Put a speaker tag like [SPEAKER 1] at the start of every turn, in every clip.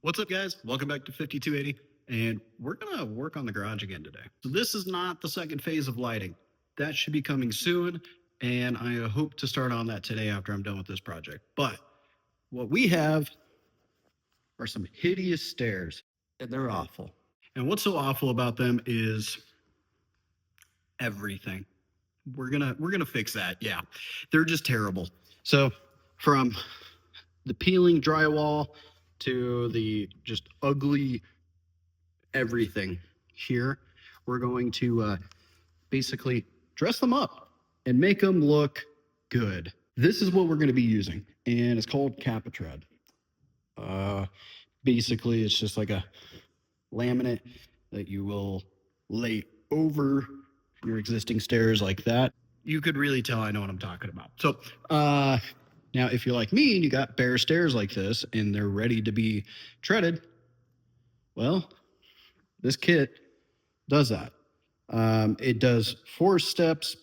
[SPEAKER 1] What's up, guys? Welcome back to 5280, and we're gonna work on the garage again today. So this is not the second phase of lighting. That should be coming soon, and I hope to start on that today after I'm done with this project. But what we have are some hideous stairs, and they're awful. And what's so awful about them is everything. We're gonna fix that. Yeah, they're just terrible. So from the peeling drywall to the just ugly everything here, we're going to basically dress them up and make them look good. This is what we're going to be using, and it's called Capitred. Basically, it's just like a laminate that you will lay over your existing stairs like that. You could really tell I know what I'm talking about. So now if you're like me and you got bare stairs like this and they're ready to be treaded, well, this kit does that. It does 4 steps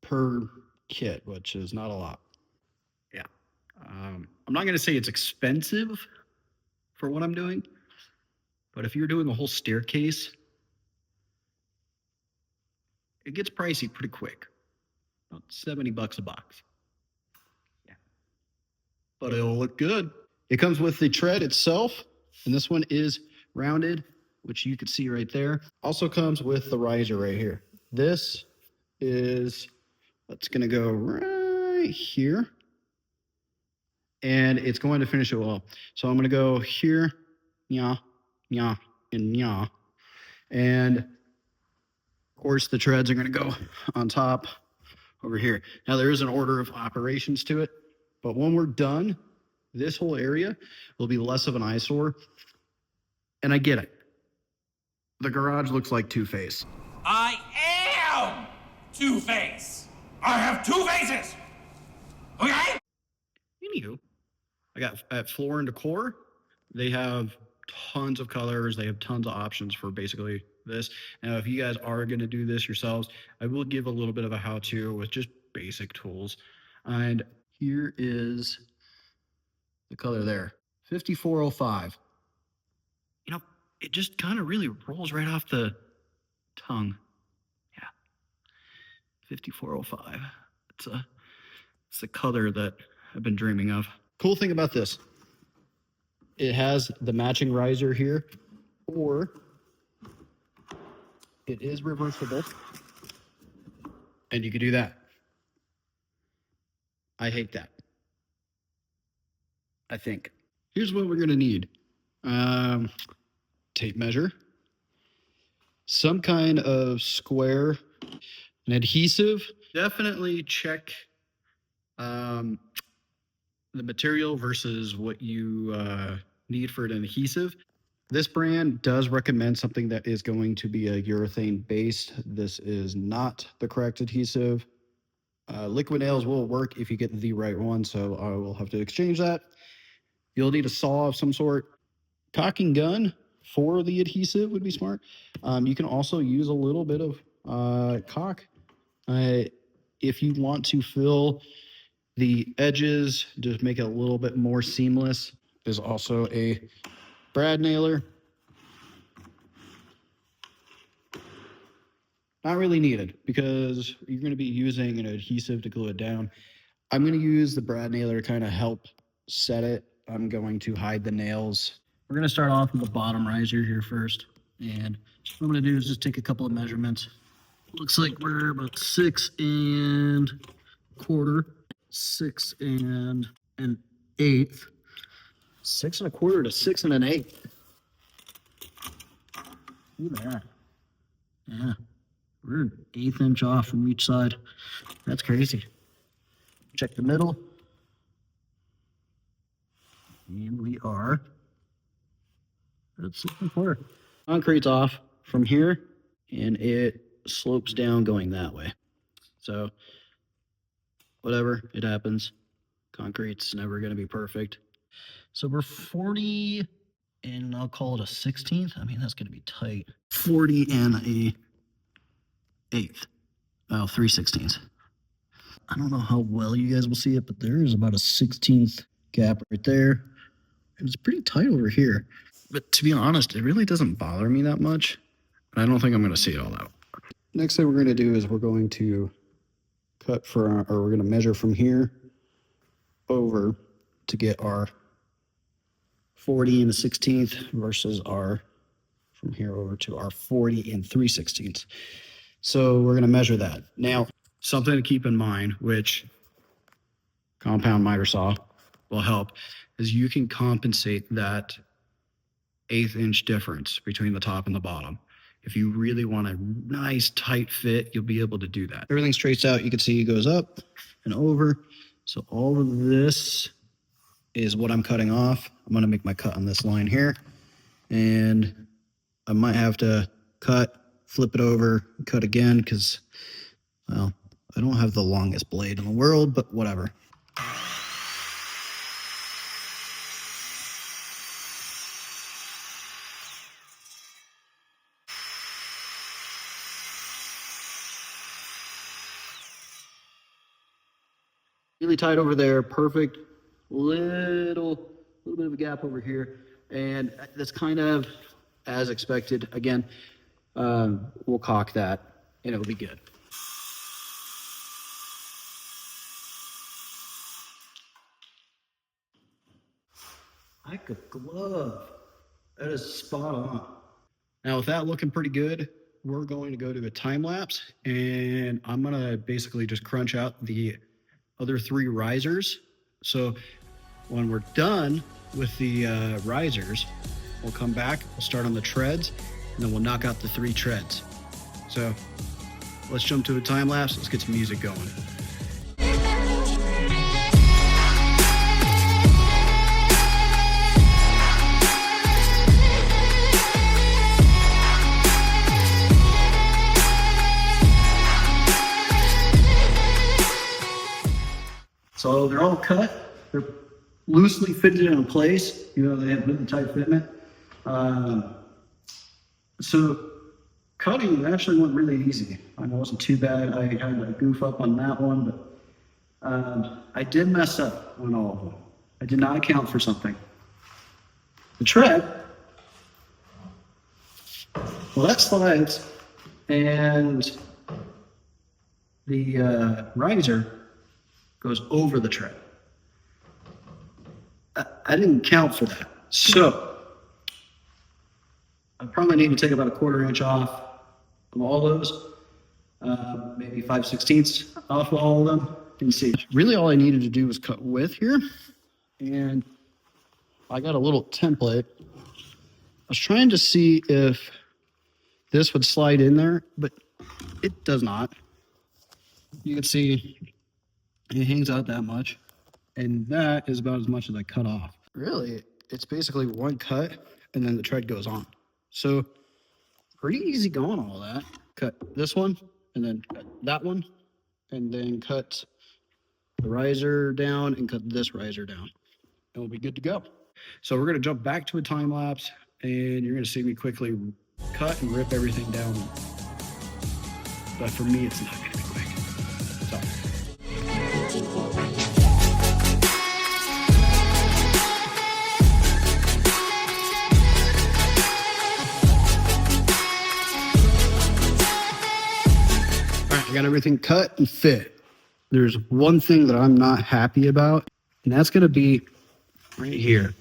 [SPEAKER 1] per kit, which is not a lot. Yeah. I'm not going to say it's expensive for what I'm doing, but if you're doing a whole staircase, it gets pricey pretty quick. About $70 a box. Yeah. But it'll look good. It comes with the tread itself, and this one is rounded, which you can see right there. Also comes with the riser right here. This is, it's going to go right here, and it's going to finish it well. So I'm going to go here, yeah, yeah, and yeah. And of course, the treads are going to go on top over here. Now, there is an order of operations to it, but when we're done, this whole area will be less of an eyesore. And I get it. The garage looks like Two-Face.
[SPEAKER 2] I am Two-Face. I have 2 faces. Okay?
[SPEAKER 1] Anywho, I got at Floor and Decor. They have tons of colors. They have tons of options for basically this. Now, if you guys are going to do this yourselves, I will give a little bit of a how-to with just basic tools. And here is the color there, 5405. You know, it just kind of really rolls right off the tongue. Yeah, 5405. It's a color that I've been dreaming of. Cool thing about this, it has the matching riser here, or it is reversible, and you can do that. I hate that. I think. Here's what we're gonna need. Tape measure, some kind of square, an adhesive. Definitely check the material versus what you need for an adhesive. This brand does recommend something that is going to be a urethane based. This is not the correct adhesive. Liquid nails will work if you get the right one, so I will have to exchange that. You'll need a saw of some sort. Caulking gun for the adhesive would be smart. You can also use a little bit of caulk if you want to fill the edges, just make it a little bit more seamless. There's also a brad nailer. Not really needed because you're going to be using an adhesive to glue it down. I'm going to use the brad nailer to kind of help set it. I'm going to hide the nails. We're going to start off with the bottom riser here first. And what I'm going to do is just take a couple of measurements. Looks like we're about 6 1/4, 6 1/8, 6 1/4 to 6 1/8. Look at that. Yeah, we're an 1/8 inch off from each side. That's crazy. Check the middle. And we are at 6 1/4. Concrete's off from here, and it slopes down going that way. So, whatever, it happens. Concrete's never going to be perfect. So we're 40, and I'll call it a 16th. I mean, that's going to be tight. 40 and a 1/8. Oh, 3/16. I don't know how well you guys will see it, but there is about a 16th gap right there. It was pretty tight over here. But to be honest, it really doesn't bother me that much. But I don't think I'm going to see it all out. Next thing we're going to do is we're going to cut for, or we're going to measure from here over to get our 40 and a 16th versus our, from here over to our 40 and 3/16. So we're going to measure that. Now, something to keep in mind, which compound miter saw will help, is you can compensate that 1/8 inch difference between the top and the bottom. If you really want a nice tight fit, you'll be able to do that. Everything's traced out. You can see it goes up and over. So all of this is what I'm cutting off. I'm going to make my cut on this line here. And I might have to cut, flip it over, cut again because, well, I don't have the longest blade in the world, but whatever. Really tight over there, perfect. Little bit of a gap over here, and that's kind of as expected. Again, we'll caulk that, and it'll be good. Like a glove. That is spot on. Now, with that looking pretty good, we're going to go to a time lapse, and I'm gonna basically just crunch out the other 3 risers. So when we're done with the risers, we'll come back, we'll start on the treads, and then we'll knock out the 3 treads. So let's jump to a time lapse. Let's get some music going. So they're all cut. They're loosely fitted in place. You know, they have really tight fitment. So cutting actually went really easy. I know it wasn't too bad. I had a goof up on that one, but I did mess up on all of them. I did not account for something. The tread, well, that slides, and the riser goes over the tread. I didn't count for that. So I probably need to take about a 1/4 inch off of all those, maybe 5/16 off of all of them, and see. Really all I needed to do was cut width here, and I got a little template. I was trying to see if this would slide in there, but it does not. You can see it hangs out that much, and that is about as much as I cut off. Really, it's basically one cut, and then the tread goes on. So pretty easy going, all that. Cut this one, and then cut that one, and then cut the riser down, and cut this riser down, and we'll be good to go. So we're gonna jump back to a time lapse, and you're gonna see me quickly cut and rip everything down. But for me, it's not gonna be quick. So. I got everything cut and fit. There's one thing that I'm not happy about, and that's going to be right here.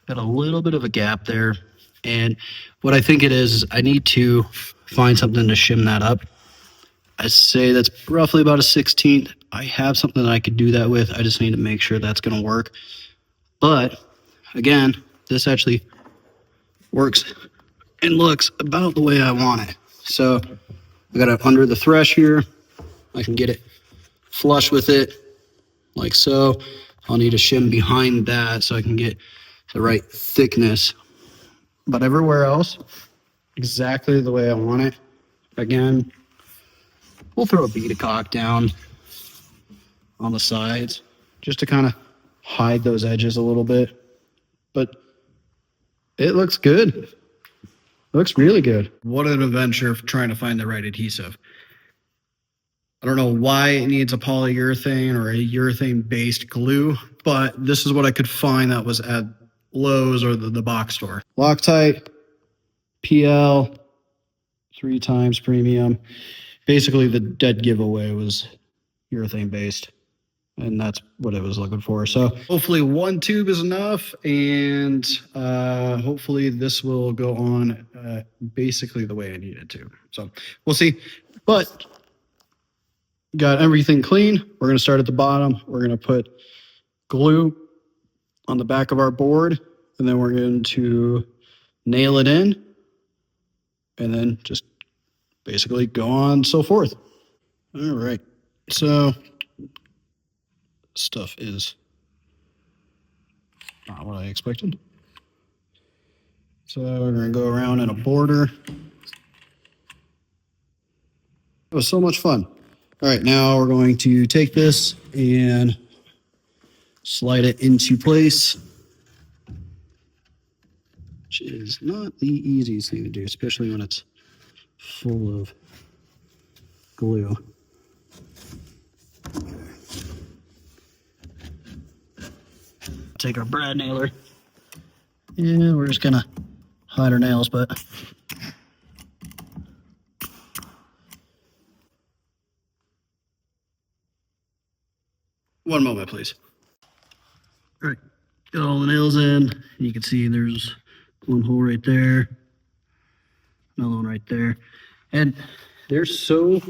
[SPEAKER 1] Got a little bit of a gap there, and what I think it is I need to find something to shim that up. I say that's roughly about a 16th. I have something that I could do that with. I just need to make sure that's going to work. But again, this actually works and looks about the way I want it. So I got it under the thresh here. I can get it flush with it like so. I'll need to shim behind that so I can get the right thickness. But everywhere else, exactly the way I want it. Again, we'll throw a bead of caulk down on the sides just to kind of hide those edges a little bit. But it looks good. Looks really good. What an adventure trying to find the right adhesive. I don't know why it needs a polyurethane or a urethane-based glue, but this is what I could find that was at Lowe's or the box store. Loctite, PL, 3 times premium. Basically, the dead giveaway was urethane-based, and that's what I was looking for. So hopefully 1 tube is enough, and hopefully this will go on basically the way I need it to. So we'll see. But got everything clean. We're going to start at the bottom. We're going to put glue on the back of our board, and then we're going to nail it in, and then just basically go on so forth. All right. So stuff is not what I expected. So we're going to go around in a border. It was so much fun. All right, now we're going to take this and slide it into place, which is not the easiest thing to do, especially when it's full of glue. Take our brad nailer, and we're just gonna hide our nails, but one moment, please. All right, got all the nails in. You can see there's one hole right there, another one right there, and they're so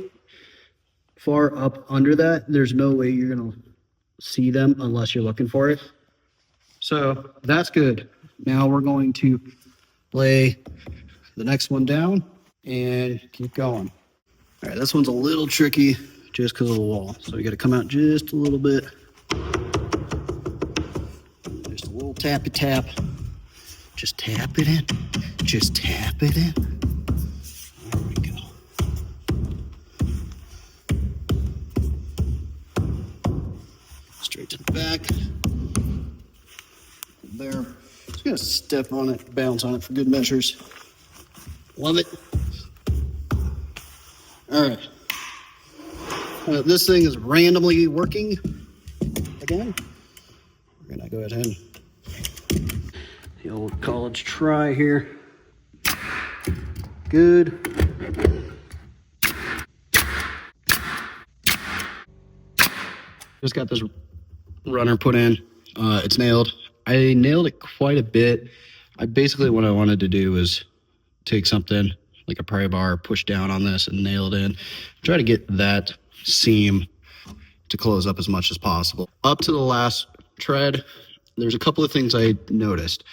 [SPEAKER 1] far up under that, there's no way you're gonna see them unless you're looking for it. So that's good. Now we're going to lay the next one down and keep going. All right, this one's a little tricky just because of the wall. So you got to come out just a little bit. Just a little tappy tap. Just tap it in. Just tap it in. There we go. Straight to the back. There. Just gonna step on it, bounce on it for good measures. Love it. All right. This thing is randomly working again. We're gonna go ahead and the old college try here. Good. Just got this runner put in. It's nailed. I nailed it quite a bit. What I wanted to do was take something like a pry bar, push down on this and nail it in. Try to get that seam to close up as much as possible. Up to the last tread, there's a couple of things I noticed.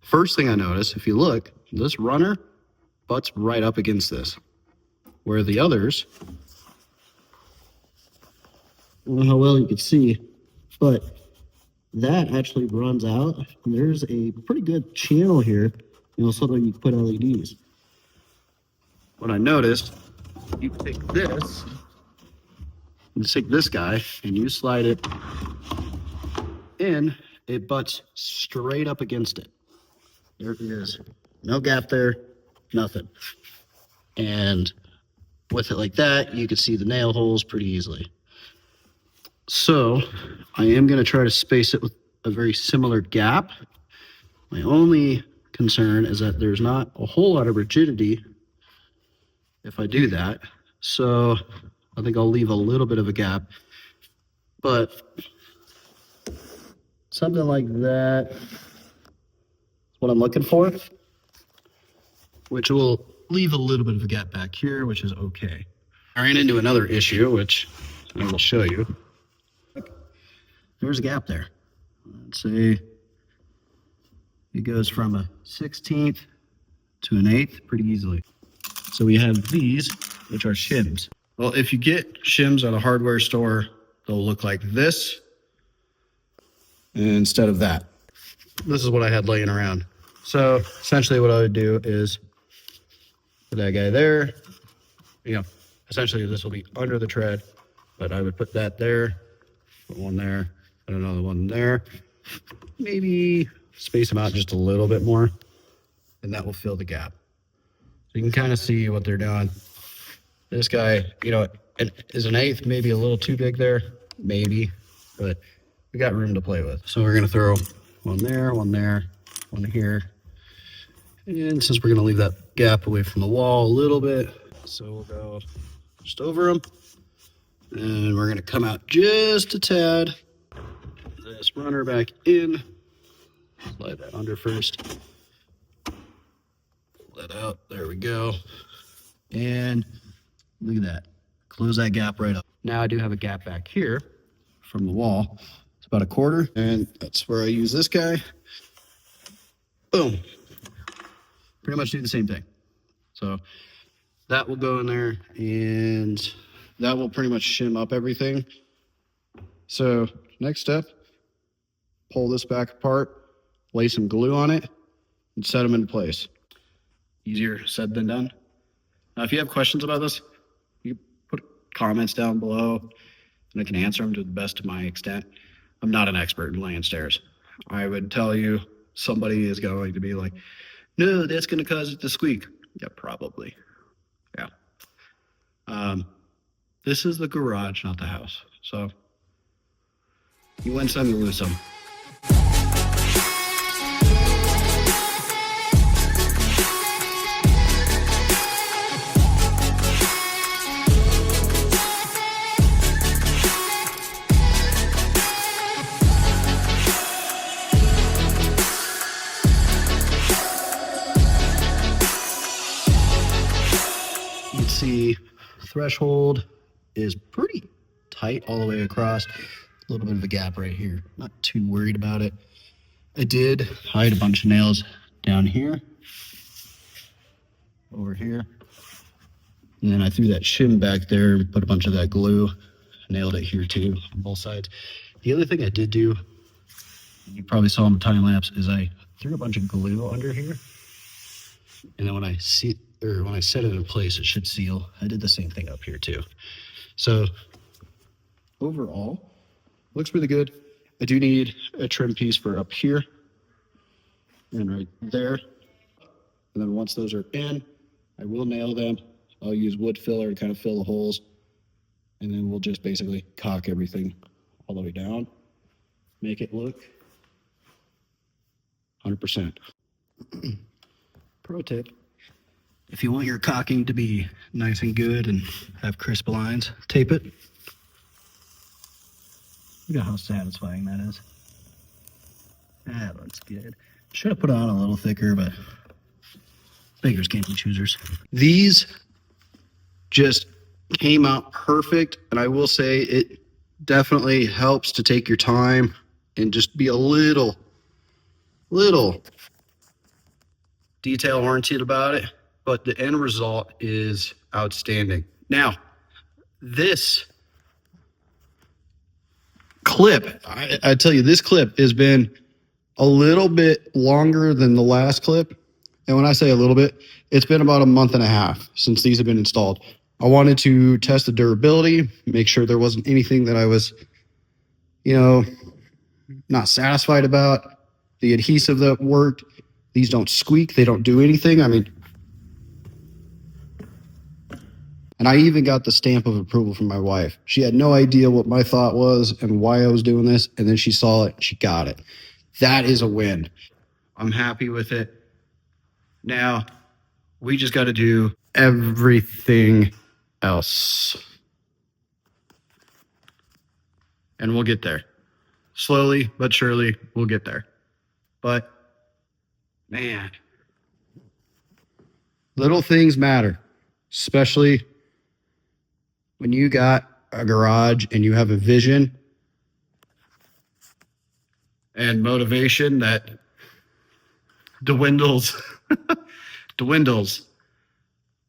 [SPEAKER 1] First thing I noticed, if you look, this runner butts right up against this, where the others, I don't know how well you can see, but that actually runs out. And there's a pretty good channel here, something you can put LEDs. What I noticed, you take this, you take this guy, and you slide it in, it butts straight up against it. There it is. No gap there, nothing. And with it like that, you can see the nail holes pretty easily. So I am going to try to space it with a very similar gap. My only concern is that there's not a whole lot of rigidity if I do that. So I think I'll leave a little bit of a gap, but something like that is what I'm looking for, which will leave a little bit of a gap back here, which is okay. I ran into another issue, which I will show you. There's a gap there. Let's say it goes from a 16th to an 1/8 pretty easily. So we have these, which are shims. Well, if you get shims at a hardware store, they'll look like this instead of that. This is what I had laying around. So essentially what I would do is put that guy there. Essentially this will be under the tread, but I would put that there, put one there, and another one there. Maybe space them out just a little bit more, and that will fill the gap. So you can kind of see what they're doing. This guy, is an eighth maybe a little too big there? Maybe, but we got room to play with. So we're gonna throw one there, one there, one here. And since we're gonna leave that gap away from the wall a little bit, so we'll go just over them. And we're gonna come out just a tad. This runner back in. Slide that under first. Pull that out, there we go. And look at that, close that gap right up. Now I do have a gap back here from the wall. It's about a quarter, and that's where I use this guy. Boom. Pretty much do the same thing. So that will go in there, and that will pretty much shim up everything. So next step, pull this back apart, lay some glue on it, and set them into place. Easier said than done. Now, if you have questions about this, you put comments down below, and I can answer them to the best of my extent. I'm not an expert in laying stairs. I would tell you somebody is going to be like, no, that's going to cause it to squeak. Yeah, probably. Yeah. This is the garage, not the house. So you win some, you lose some. You can see threshold is pretty tight all the way across. A little bit of a gap right here. Not too worried about it. I did hide a bunch of nails down here, over here, and then I threw that shim back there and put a bunch of that glue. Nailed it here too on both sides. The other thing I did do, you probably saw in the time lapse, is I threw a bunch of glue under here, and then when I set it in place, it should seal. I did the same thing up here too. So overall, looks really good. I do need a trim piece for up here and right there. And then once those are in, I will nail them. I'll use wood filler to kind of fill the holes. And then we'll just basically caulk everything all the way down. Make it look 100%. Pro tip. If you want your caulking to be nice and good and have crisp lines, tape it. Look at how satisfying that is. That looks good. Should have put it on a little thicker, but beggars can't be choosers. These just came out perfect, and I will say it definitely helps to take your time and just be a little detail oriented about it, but the end result is outstanding. Now, this clip, I tell you, this clip has been a little bit longer than the last clip. And when I say a little bit, it's been about a month and a half since these have been installed. I wanted to test the durability, make sure there wasn't anything that I was, not satisfied about. The adhesive that worked. These don't squeak. They don't do anything. I mean, and I even got the stamp of approval from my wife. She had no idea what my thought was and why I was doing this. And then she saw it. She got it. That is a win. I'm happy with it. Now, we just got to do everything else. And we'll get there. Slowly but surely, we'll get there. But, man, little things matter, especially when you got a garage and you have a vision and motivation that dwindles,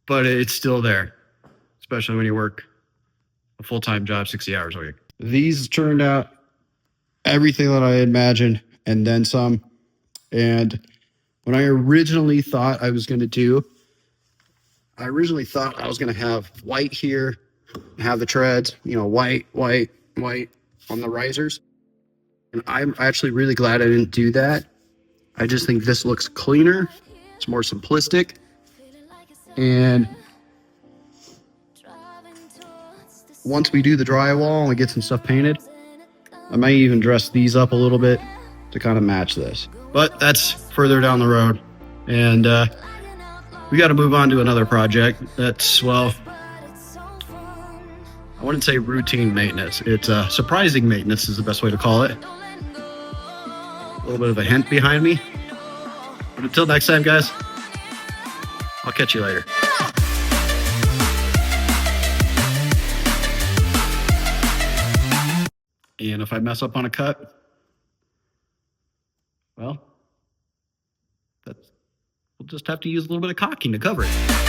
[SPEAKER 1] but it's still there, especially when you work a full-time job, 60 hours a week. These turned out everything that I imagined and then some. And when I originally thought I was going to do, I was going to have white here, have the treads, white on the risers. And I'm actually really glad I didn't do that. I just think this looks cleaner. It's more simplistic. And once we do the drywall and we get some stuff painted, I might even dress these up a little bit to kind of match this. But that's further down the road. And we got to move on to another project that's, well, I wouldn't say routine maintenance. It's surprising maintenance is the best way to call it. A little bit of a hint behind me. But until next time, guys, I'll catch you later. And if I mess up on a cut, well, we'll just have to use a little bit of caulking to cover it.